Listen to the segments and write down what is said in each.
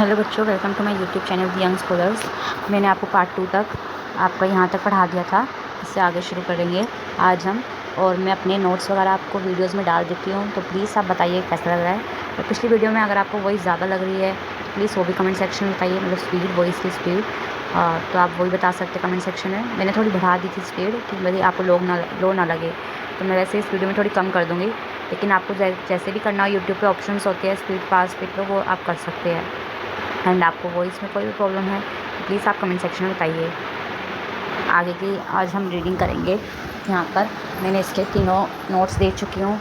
Hello बच्चों, welcome to my YouTube channel the young scholars. मैंने आपको पार्ट 2 तक आपका यहाँ तक पढ़ा दिया था। इससे आगे शुरू करेंगे आज हम। और मैं अपने नोट्स वगैरह आपको वीडियोस में डाल देती हूँ, तो प्लीज़ आप बताइए कैसा लग रहा है। और पिछली वीडियो में अगर आपको वॉइस ज़्यादा लग रही है तो प्लीज़ वो भी कमेंट सेक्शन में बताइए, मतलब स्पीड, वॉइस की स्पीड। तो आप वही बता सकते हैं कमेंट सेक्शन में। मैंने थोड़ी बढ़ा दी थी स्पीड कि मेरी आपको लो ना लगे, तो मैं वैसे इस वीडियो में थोड़ी कम कर दूँगी। लेकिन आपको जैसे भी करना हो, यूट्यूब पर ऑप्शन होते हैं स्पीड, फास्ट स्पीड, तो वो आप कर सकते हैं। एंड आपको वॉइस में कोई भी प्रॉब्लम है तो प्लीज़ आप कमेंट सेक्शन में बताइए। आगे की आज हम रीडिंग करेंगे। यहाँ पर मैंने इसके तीनों नोट्स दे चुकी हूँ।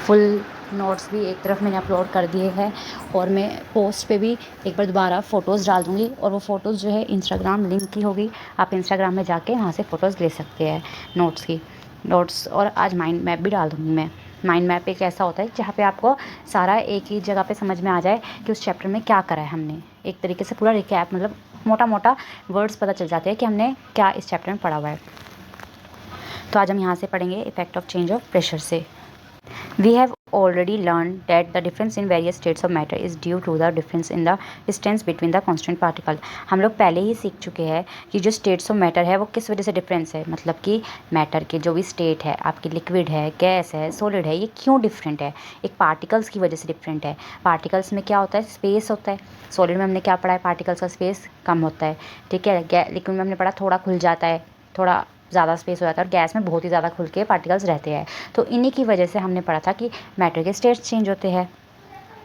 फुल नोट्स भी एक तरफ मैंने अपलोड कर दिए हैं, और मैं पोस्ट पे भी एक बार दोबारा फ़ोटोज़ डाल दूँगी। और वो फ़ोटोज़ जो है इंस्टाग्राम लिंक की होगी, आप इंस्टाग्राम में जाके वहाँ से फ़ोटोज़ ले सकते हैं नोट्स की। नोट्स और आज माइंड मैप भी डाल दूँगी मैं। माइंड मैप एक ऐसा होता है जहाँ पे आपको सारा एक ही जगह पे समझ में आ जाए कि उस चैप्टर में क्या करा है हमने। एक तरीके से पूरा रिकैप, मतलब मोटा मोटा वर्ड्स पता चल जाते हैं कि हमने क्या इस चैप्टर में पढ़ा हुआ है। तो आज हम यहाँ से पढ़ेंगे effect of change of pressure से। We have already learned that the difference in various states of matter is due to the difference in the distance between the constant particle। हम लोग पहले ही सीख चुके हैं कि जो स्टेट्स ऑफ मैटर है वो किस वजह से डिफरेंस है, मतलब कि मैटर के जो भी स्टेट है, आपकी लिक्विड है, गैस है, सॉलिड है, ये क्यों डिफरेंट है। एक पार्टिकल्स की वजह से डिफरेंट है। पार्टिकल्स में क्या होता है, स्पेस होता है। सॉलिड में हमने क्या पढ़ा है, पार्टिकल्स का स्पेस कम होता है, ठीक है। लिक्विड में हमने पढ़ा थोड़ा खुल जाता है, थोड़ा ज़्यादा स्पेस हो जाता है, और गैस में बहुत ही ज़्यादा खुल के पार्टिकल्स रहते हैं। तो इन्हीं की वजह से हमने पढ़ा था कि मैटर के स्टेट्स चेंज होते हैं।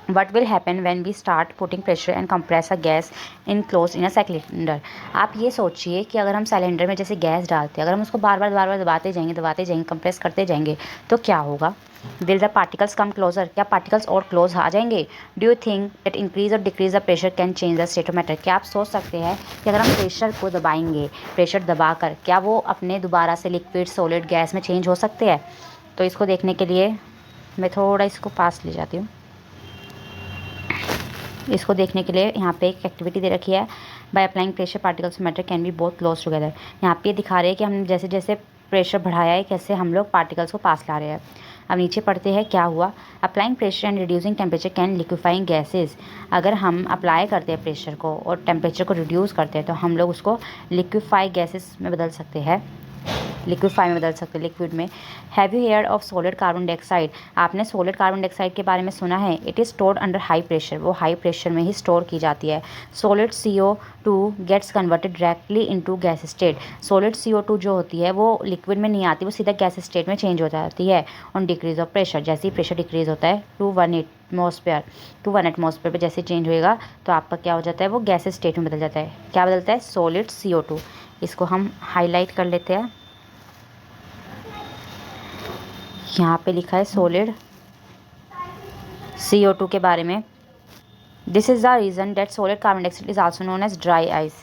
What will happen when we start putting pressure and compress a gas enclosed in a cylinder। आप ये सोचिए कि अगर हम सिलेंडर में जैसे गैस डालते हैं, अगर हम उसको बार बार दबाते जाएंगे, कंप्रेस करते जाएंगे, तो क्या होगा। Will the particles come closer, क्या पार्टिकल्स और क्लोज आ जाएंगे। Do you think that increase or decrease the pressure can change the state of matter. क्या आप सोच सकते हैं कि अगर हम प्रेशर को दबाएंगे, प्रेशर दबाकर क्या वो अपने दोबारा से लिक्विड, सॉलिड, गैस में चेंज हो सकते हैं। तो इसको देखने के लिए मैं थोड़ा इसको पास ले जाती हूँ। इसको देखने के लिए यहाँ पे एक एक्टिविटी दे रखी है, by applying pressure particles matter can be both close together. यहाँ पे दिखा रहे हैं कि हम जैसे जैसे प्रेशर बढ़ाया है, कैसे हम लोग पार्टिकल्स को पास ला रहे हैं। अब नीचे पढ़ते हैं क्या हुआ। Applying pressure and reducing temperature can liquefying gases. अगर हम अप्लाई करते हैं प्रेशर को और टेम्परेचर को रिड्यूस करते हैं, तो हम लोग उसको लिक्विफाई गैसेस में बदल सकते हैं, लिक्विफाई में बदल सकते हैं, लिक्विड में। Have you heard of solid carbon dioxide. आपने सॉलिड कार्बन डाइऑक्साइड के बारे में सुना है। It is stored under high pressure, वो हाई प्रेशर में ही स्टोर की जाती है। Solid CO2 gets converted directly into gas state. Solid CO2 जो होती है वो लिक्विड में नहीं आती, वो सीधा गैस स्टेट में चेंज हो जाती है ऑन डिक्रीज ऑफ प्रेशर। जैसे ही प्रेशर डिक्रीज होता है टू 1 एटमॉस्फेयर पे जैसे चेंज होएगा, तो आपका क्या हो जाता है, वो गैस स्टेट में बदल जाता है। क्या बदलता है, सॉलिड CO2। इसको हम हाईलाइट कर लेते हैं। यहाँ पे लिखा है सॉलिड CO2 के बारे में। This is the reason that solid carbon dioxide is also known as dry ice.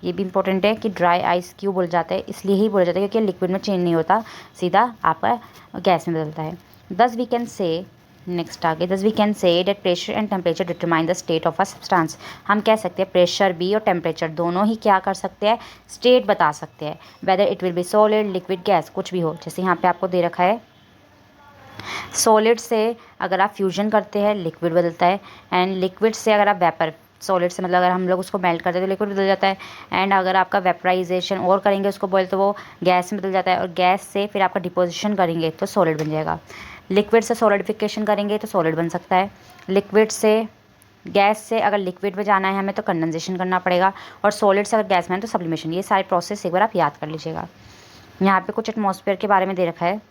ये भी इंपॉर्टेंट है कि ड्राई आइस क्यों बोला जाता है, इसलिए ही बोला जाता है क्योंकि लिक्विड में चेंज नहीं होता, सीधा आपका गैस में बदलता है। दस वी कैन से, नेक्स्ट आगे, thus we can say that pressure and temperature determine the state of a substance. हम कह सकते हैं प्रेशर भी और टेम्परेचर दोनों ही क्या कर सकते हैं, स्टेट बता सकते हैं। Whether it will be solid, liquid, gas, कुछ भी हो। जैसे यहाँ पे आपको दे रखा है, सॉलिड से अगर आप फ्यूजन करते हैं लिक्विड बदलता है, एंड लिक्विड से अगर आप वेपर, सॉलिड से मतलब अगर हम लोग उसको मेल्ट करते हैं तो लिक्विड बदल जाता है, एंड अगर आपका वेपराइजेशन और करेंगे उसको बॉयल, तो वो गैस में बदल जाता है, और गैस से फिर आपका डिपोजिशन करेंगे तो सॉलिड बन जाएगा। लिक्विड से सॉलिडिफिकेशन करेंगे तो सॉलिड बन सकता है। लिक्विड से गैस से अगर लिक्विड में जाना है हमें तो कंडेंसेशन करना पड़ेगा, और सॉलिड से अगर गैस में है तो सब्लिमेशन। ये सारे प्रोसेस एक बार आप याद कर लीजिएगा। यहाँ पे कुछ एटमॉस्फेयर के बारे में दे रखा है।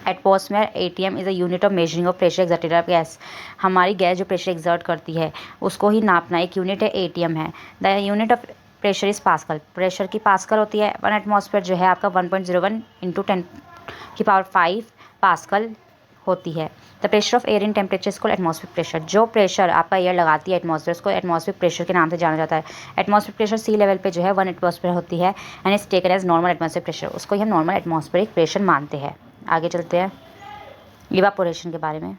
Atmosphere ATM is a unit of measuring of pressure exerted of gas. हमारी गैस जो प्रेशर एक्सर्ट करती है उसको ही नापना एक यूनिट है, ATM है। The unit of pressure is pascal. Pressure की पास्कल होती है। 1 एटमॉस्फेयर जो है आपका 1.01 × 10⁵ पास्कल होती है। The pressure of air in temperature इसको एटमॉस्फेरिक प्रेशर। जो प्रेशर आपका एयर लगाती है एटमॉस्फेयर, उसको एटमॉस्फेरिक प्रेशर के नाम से जाना जाता है। एटमॉस्फेरिक प्रेशर सी लेवल पे जो है 1 एटमॉस्फेयर होती है, and is taken as normal atmospheric pressure. उसको ही हम नॉर्मल एटमॉस्फेरिक प्रेशर मानते हैं। आगे चलते हैं इवापोरेशन के बारे में।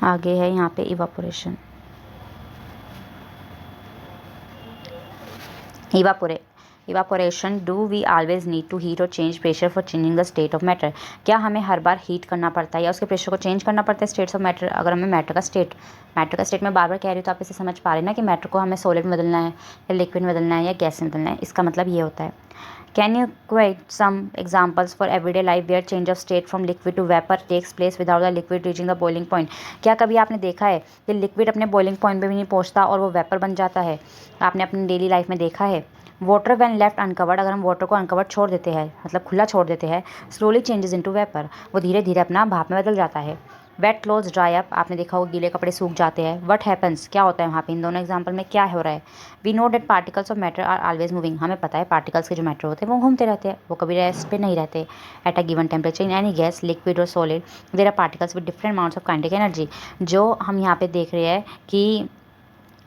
आगे है यहाँ पे evaporate evaporation, do we always need to heat और change pressure for changing the state of matter? क्या हमें हर बार हीट करना पड़ता है या उसके प्रेशर को चेंज करना पड़ता है स्टेट्स ऑफ मैटर? अगर हमें मैटर का स्टेट में बार बार कह रही हूँ तो आप इसे समझ पा रहे हैं ना कि मैटर को हमें सॉलिड में बदलना है या लिक्विड में बदलना है या गैस में बदलना है। इसका मतलब ये होता है। Can you quite some examples for everyday life where change of state from liquid to vapour takes place without the liquid reaching the boiling point? क्या कभी आपने देखा है कि लिक्विड अपने बॉइलिंग पॉइंट पे भी नहीं पहुंचता और वो वेपर बन जाता है? आपने अपनी डेली लाइफ में देखा है। वाटर व्हेन लेफ्ट अनकवर्ड, अगर हम वाटर को अनकवर्ड छोड़ देते हैं, मतलब खुला छोड़ देते हैं, स्लोली चेंजेस इनटू वेपर, वो धीरे धीरे अपना भाप में बदल जाता है। वेट क्लोथ्स ड्राई अप, आपने देखा होगा गीले कपड़े सूख जाते हैं। व्हाट हैपन्स, क्या होता है वहाँ पे? इन दोनों एग्जांपल में क्या हो रहा है? We know that particles of matter are always moving, हमें पता है पार्टिकल्स के जो मैटर होते हैं वो घूमते रहते हैं, वो कभी रेस्ट पे नहीं रहते। At a given temperature in any gas, liquid और solid, there are particles with different amounts of kinetic energy. जो हम यहाँ पे देख रहे हैं कि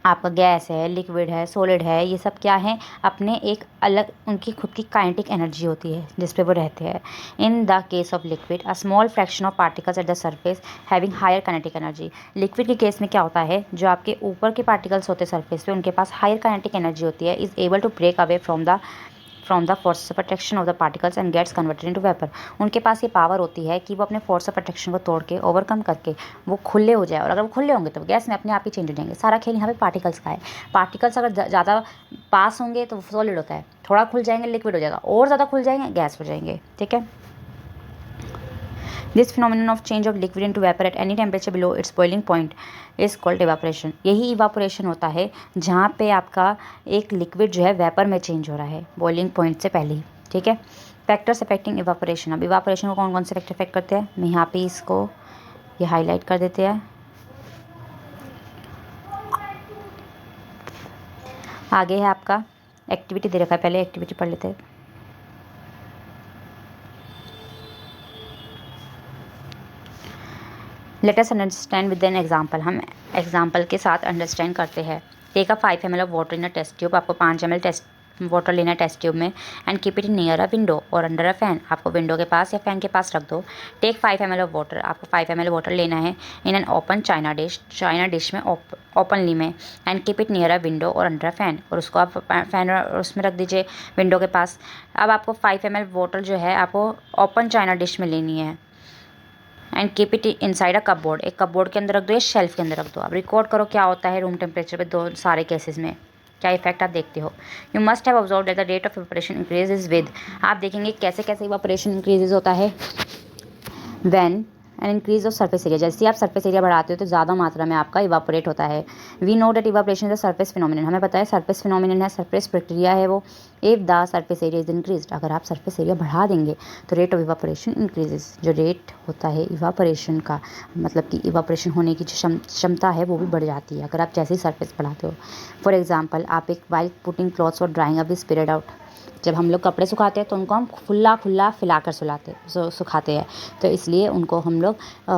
आपका गैस है, लिक्विड है, सॉलिड है, ये सब क्या है? अपने एक अलग उनकी खुद की काइनेटिक एनर्जी होती है जिस पे वो रहते हैं। In the case of liquid, a small fraction of particles at the surface having higher kinetic energy. Liquid के केस में क्या होता है? जो आपके ऊपर के पार्टिकल्स होते हैं सरफेस पे, उनके पास हायर काइनेटिक एनर्जी होती है, is able to break away from the force of attraction of the particles and gets converted into vapour. उनके पास ये पावर होती है कि वो अपने फोर्स ऑफ अट्रैक्शन को तोड़ के, ओवरकम करके वो खुले हो जाए, और अगर वो खुले होंगे तो गैस में अपने आप ही चेंज हो जाएंगे। सारा खेल यहाँ पे पार्टिकल्स का है। पार्टिकल्स अगर ज़्यादा पास होंगे तो सॉलिड होता है, थोड़ा खुल जाएंगे लिक्विड हो जाएगा, और ज़्यादा खुल जाएंगे गैस हो जाएंगे। ठीक है। This phenomenon of change of liquid into vapour at any temperature below it's boiling point is called evaporation. यही इवापोरेशन होता है जहाँ पे आपका एक लिक्विड जो है वेपर में चेंज हो रहा है बॉइलिंग पॉइंट से पहले ही। ठीक है। फैक्टर्स अफेक्टिंग इवापोरेशन, अब इवापोरेशन को कौन कौन से फैक्टर अफेक्ट करते हैं, मैं यहाँ पे इसको ये हाईलाइट कर देते हैं। आगे है आपका एक्टिविटी दे रखा है, पहले एक्टिविटी पढ़ लेते हैं। Let us understand with an example, हम एग्जाम्पल के साथ अंडरस्टैंड करते हैं। Take a 5 ml of water in a test tube, आपको 5 ml टेस्ट वाटर लेना है टेस्ट ट्यूब में, and keep it near a window or under a fan, आपको विंडो के पास या फैन के पास रख दो। टेक 5 ml ऑफ वाटर, आपको 5 ml वाटर लेना है इन एन ओपन चाइना डिश में ओपनली में, and keep it near a window or under a fan, और उसको आप फैन और उसमें रख दीजिए विंडो के पास। अब आपको 5 ml वाटर जो है आपको ओपन चाइना डिश में लेनी है, and keep it inside a cupboard, एक कपबोर्ड के अंदर रख दो या शेल्फ के अंदर रख दो। अब रिकॉर्ड करो क्या होता है रूम टेम्परेचर पे दो सारे केसेस में, क्या इफेक्ट आप देखते हो। You must have observed that the rate of evaporation increases with, आप देखेंगे कैसे कैसे इवापोरेशन इंक्रीजेज होता है। When and increase of surface area, जैसे आप सरफेस एरिया बढ़ाते हो तो ज़्यादा मात्रा में आपका इवापोरेट होता है। We know that evaporation is the surface phenomenon, हमें पता है सरफेस फिनोमिनन है, सरफेस प्रक्रिया है वो। If the surface area is increase, अगर आप सरफेस एरिया बढ़ा देंगे तो रेट ऑफ इवापोरेशन इंक्रीजेज, जो रेट होता है इवापोरेशन का, मतलब कि इवापोरेशन होने की जो क्षमता है वो भी बढ़ जाती है अगर आप जैसे ही सरफेस बढ़ाते हो। फॉर एग्जाम्पल, आप एक वाइल पुटिंग क्लॉथ्स और drawing up the spread out, जब हम लोग कपड़े सुखाते हैं तो उनको हम खुला खुला फैलाकर सुखाते हैं, तो इसलिए उनको हम लोग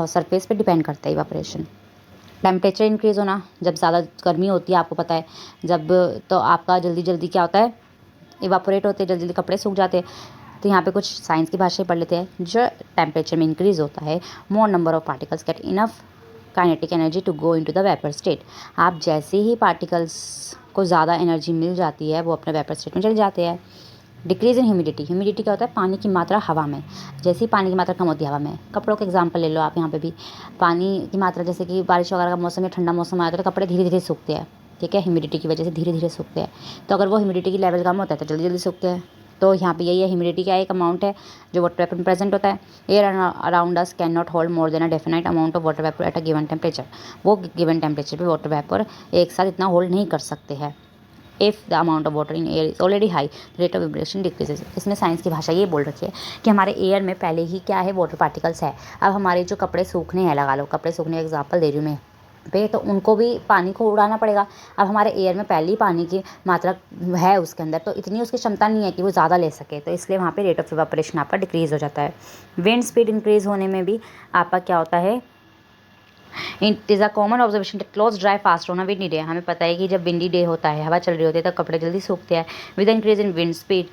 सरफेस पे डिपेंड करते हैं इवापोरेशन। टेम्परेचर इंक्रीज़ होना, जब ज़्यादा गर्मी होती है आपको पता है जब, तो आपका जल्दी जल्दी क्या होता है, इवापोरेट होते हैं, जल्दी जल्दी कपड़े सूख जाते हैं। तो यहाँ पे कुछ साइंस की भाषा पढ़ लेते हैं। जो टेम्परेचर में इंक्रीज़ होता है, more number of particles get enough kinetic energy to go into the vapour state, आप जैसे ही पार्टिकल्स को ज़्यादा एनर्जी मिल जाती है वो अपने वेपर स्टेट में चले जाते हैं। डिक्रीज इन ह्यूमिडिटी, ह्यूमिडिटी क्या होता है, पानी की मात्रा हवा में, जैसे ही पानी की मात्रा कम होती है हवा में, कपड़ों का एग्जांपल ले लो आप, यहाँ पे भी पानी की मात्रा, जैसे कि बारिश वगैरह का मौसम या ठंडा मौसम आया तो कपड़े धीरे धीरे सूखते हैं। ठीक है, ह्यूमिडिटी की वजह से धीरे धीरे सूखते हैं। तो अगर वो ह्यूमिडिटी की लेवल कम होता है तो जल्दी जल्दी सूखते हैं। तो यहाँ पे यही है, ह्यूमिडिटी क्या एक अमाउंट है जो वाटर वेपर में प्रेजेंट होता है। Air around us can not hold more than a definite amount of water vapour eight a given temperature, वो गिवन टेम्परेचर पे वाटर वेपर एक साथ इतना होल्ड नहीं कर सकते हैं। If the amount of water in air is already high, rate of vibration decreases. इसमें साइंस की भाषा ये बोल रखी है कि हमारे एयर में पहले ही क्या है, वाटर पार्टिकल्स है। अब हमारे जो कपड़े सूखने हैं, लगा लो कपड़े सूखने का एग्जाम्पल दे रही हूँ मैं पे, तो उनको भी पानी को उड़ाना पड़ेगा। अब हमारे एयर में पहले ही पानी की मात्रा है उसके अंदर, तो इतनी उसकी क्षमता नहीं है कि वो ज़्यादा ले सके, तो इसलिए वहाँ पे रेट ऑफ इवापोरेशन आपका डिक्रीज़ हो जाता है। विंड स्पीड इंक्रीज़ होने में भी आपका क्या होता है, it is a common observation that clothes dry fast on a windy day, हमें पता है कि जब विंडी डे होता है, हवा चल रही होती है, तो कपड़े जल्दी सूखते हैं। With increase in wind speed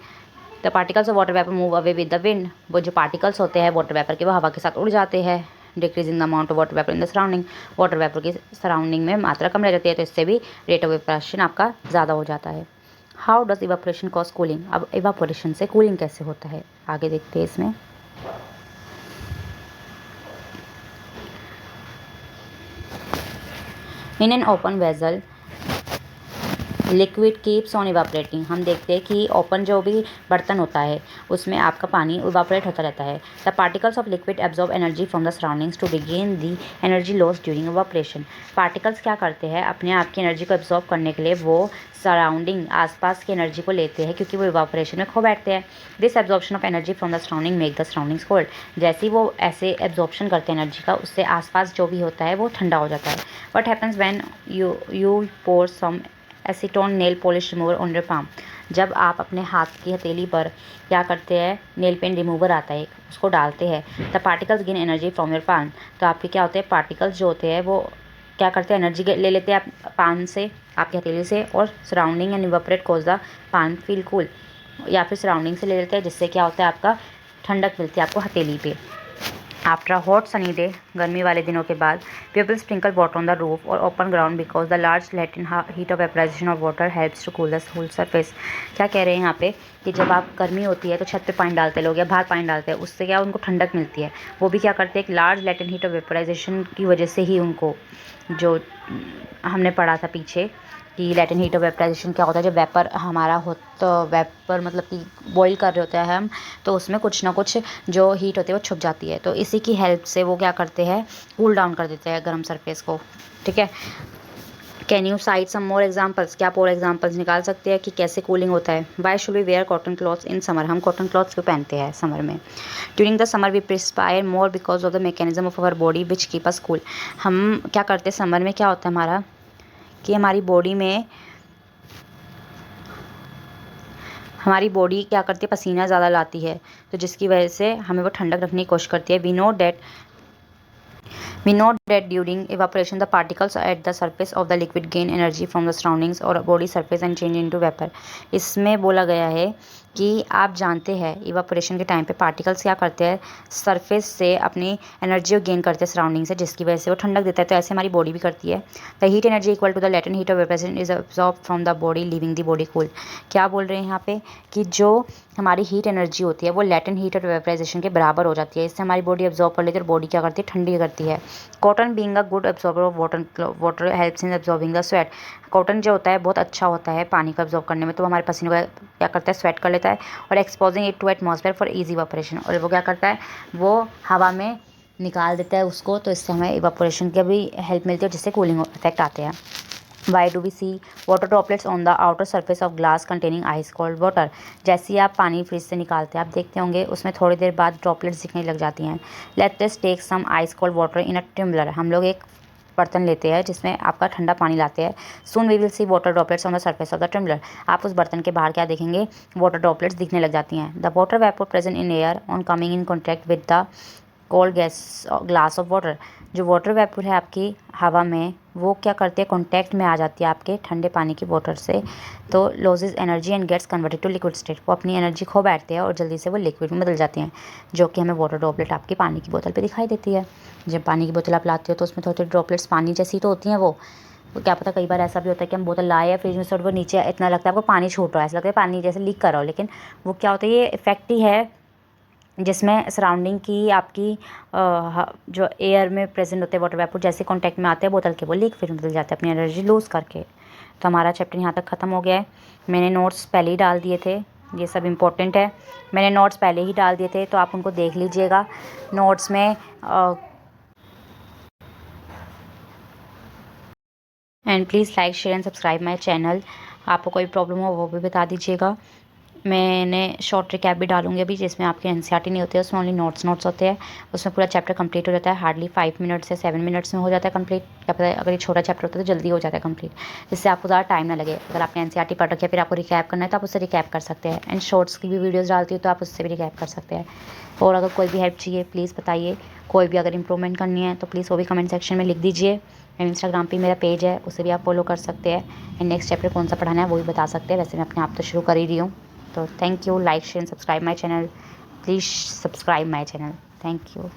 the particles of water vapour move away with the wind, वो जो पार्टिकल्स होते हैं वाटर वेपर के वो हवा के साथ उड़ जाते हैं। Decrease in the amount of water vapour in the surrounding, water vapour की सराउंडिंग में मात्रा कम रह जाती है, तो इससे भी रेट ऑफ इवापोरेशन आपका ज़्यादा हो जाता है। How does evaporation cause cooling. अब इवापोरेशन से कूलिंग कैसे होता है आगे देखते हैं इसमें। In an open vessel liquid keeps on evaporating. हम देखते हैं कि ओपन जो भी बर्तन होता है उसमें आपका पानी इवापोरेट होता रहता है। The particles of liquid absorb energy from the surroundings to regain the energy loss during evaporation. Particles क्या करते हैं, अपने आप की एनर्जी को एब्जॉर्ब करने के लिए वो सराउंडिंग आसपास की एनर्जी को लेते हैं क्योंकि वो इवापोरेशन में खो बैठते हैं। This absorption of energy from the surrounding make the surroundings cold. जैसे ही वो ऐसे एब्जॉर्प्शन करते हैं एनर्जी का, उससे आसपास जो भी होता है वो ठंडा हो जाता है। What happens when you pour some acetone nail polish remover on your palm. जब आप अपने हाथ की हथेली पर क्या करते हैं, नेल पेंट रिमूवर आता है उसको डालते हैं, the particles gain energy from your palm. तो आपके क्या होते हैं, पार्टिकल्स जो होते हैं वो क्या करते हैं, एनर्जी ले लेते हैं पान से, आपकी हथेली से, और surrounding and evaporate cause the पान फील कूल। या फिर सराउंडिंग से ले लेते हैं जिससे क्या होता है, आपका ठंडक मिलती है आपको हथेली पे। आफ्टर हॉट सनी डे, गर्मी वाले दिनों के बाद, people sprinkle water on the roof और open ground because the large latent heat of vaporisation of water helps to cool the whole surface. क्या कह रहे हैं यहाँ पे कि जब आप गर्मी होती है तो छत पे पानी डालते हैं लोग या बाहर पानी डालते हैं, उससे क्या उनको ठंडक मिलती है। वो भी क्या करते हैं, एक large latent heat of vaporisation की वजह से ही उनको, जो हमने पढ़ा था पीछे कि लेटेंट हीट ऑफ वेपराइजेशन क्या होता है, जब वेपर हमारा हो तो वेपर मतलब कि बॉईल कर रहे होते हैं हम, तो उसमें कुछ ना कुछ जो हीट होती है वो छुप जाती है, तो इसी की हेल्प से वो क्या करते हैं, कूल डाउन कर देते हैं गर्म सरफेस को। ठीक है, can you cite some more examples. क्या आप और एग्जाम्पल्स निकाल सकते हैं कि कैसे कूलिंग होता है। Why should we wear cotton clothes in summer. हम कॉटन क्लॉथ्स क्यों पहनते हैं समर में। During the summer we perspire more because of the mechanism of our body which keep us cool. हम क्या करते हैं समर में, क्या होता है हमारा कि हमारी बॉडी क्या करती है, पसीना ज़्यादा लाती है, तो जिसकी वजह से हमें वो ठंडक रखने की कोशिश करती है। We know that during evaporation the particles at the surface of the liquid gain energy from the surroundings or body surface and change into vapor। इसमें बोला गया है कि आप जानते हैं इवापोरेशन के टाइम पे पार्टिकल्स क्या करते हैं, सरफेस से अपनी एनर्जी को गेन करते हैं सराउंडिंग से, जिसकी वजह से वो ठंडक देता है। तो ऐसे हमारी बॉडी भी करती है। The heat energy equal to the latent heat of vaporisation is absorb from the body leaving the body cool. क्या बोल रहे हैं यहाँ पे कि जो हमारी हीट एनर्जी होती है वो लेटेंट हीट ऑफ वेपराइजेशन के बराबर हो जाती है, इससे हमारी बॉडी अब्जॉर्ब कर लेती है और बॉडी क्या करती है, ठंडी करती है। Cotton being a good absorber of water helps in absorbing the sweat. Cotton जो होता है बहुत अच्छा होता है पानी को एब्जॉर्ब करने में, तो हमारे पसीने को क्या करता है, स्वेट कर लेता है और exposing it to atmosphere for easy evaporation. और वो क्या करता है, वो हवा में निकाल देता है उसको, तो इससे हमें इवापोरेशन की भी हेल्प मिलती है जिससे कूलिंग इफेक्ट आते हैं। Why do we see water droplets on the outer surface of glass containing ice cold water. जैसे ही आप पानी फ्रिज से निकालते हैं, आप देखते होंगे उसमें थोड़ी देर बाद ड्रॉपलेट्स दिखने लग जाती हैं। Let's us take some ice cold water in a tumbler. हम लोग एक बर्तन लेते हैं जिसमें आपका ठंडा पानी लाते हैं। Soon we will see water droplets on the surface of the tumbler. आप उस बर्तन के बाहर क्या देखेंगे, वाटर ड्रॉपलेट्स दिखने लग जाती हैं। The water vapour present in air on coming in contact with the cold glass of water. जो वाटर वेपर है आपकी हवा में, वो क्या करते हैं, कॉन्टैक्ट में आ जाती है आपके ठंडे पानी की वाटर से, तो loses energy and gets converted to liquid state. वो अपनी एनर्जी खो बैठते हैं और जल्दी से वो लिक्विड में बदल जाते हैं, जो कि हमें वाटर ड्रॉपलेट आपकी पानी की बोतल पे दिखाई देती है। जब पानी की बोतल आप लाते हो तो उसमें थोड़ी थोड़ी ड्रॉपलेट्स पानी जैसी तो होती हैं। वो क्या पता, कई बार ऐसा भी होता है कि हम बोतल लाए या फ्रिज में से वो नीचे इतना लगता है आपको पानी छूट रहा है, ऐसा लगता है पानी जैसे लीक कर रहा हो, लेकिन वो क्या होता है, ये इफेक्ट ही है जिसमें सराउंडिंग की आपकी जो एयर में प्रेजेंट होते हैं वाटर वेपर, जैसे कांटेक्ट में आते हैं बोतल के, वो लिक्विड में बदल जाते हैं अपनी एनर्जी लूज़ करके। तो हमारा चैप्टर यहाँ तक ख़त्म हो गया है। मैंने नोट्स पहले ही डाल दिए थे, ये सब इम्पोर्टेंट है, मैंने नोट्स पहले ही डाल दिए थे, तो आप उनको देख लीजिएगा। नोट्स में and please like share and subscribe my channel. आपको कोई प्रॉब्लम हो वो भी बता दीजिएगा। मैंने शॉर्ट रिकैप भी डालूंगी अभी, जिसमें आपके एनसीईआरटी नहीं होते, उसमें ओनली नोट्स होते हैं। उसमें पूरा चैप्टर कंप्लीट हो जाता है, हार्डली 5 मिनट से 7 मिनट्स में हो जाता है कंप्लीट। क्या पता है, अगर ये छोटा चैप्टर होता है तो जल्दी हो जाता है कंप्लीट, जिससे आपको ज़्यादा टाइम ना लगे। अगर आपने एनसीईआरटी पढ़ रखी है फिर आपको रिकैप करना है तो आप उससे रिकैप कर सकते हैं। एंड शॉर्ट्स की भी वीडियोज़ डालती हूँ तो आप उससे भी रिकैप कर सकते हैं। और अगर कोई भी हेल्प चाहिए प्लीज़ बताइए, कोई भी अगर इंप्रूवमेंट करनी है तो प्लीज़ वो भी कमेंट सेक्शन में लिख दीजिए। एंड इंस्टाग्राम पे मेरा पेज है, उसे भी आप फॉलो कर सकते हैं। एंड नेक्स्ट चैप्टर कौन सा पढ़ाना है वो भी बता सकते हैं। वैसे मैं अपने आप तो शुरू कर ही रही हूँ। तो thank you, like share subscribe my channel, please subscribe my channel, thank you.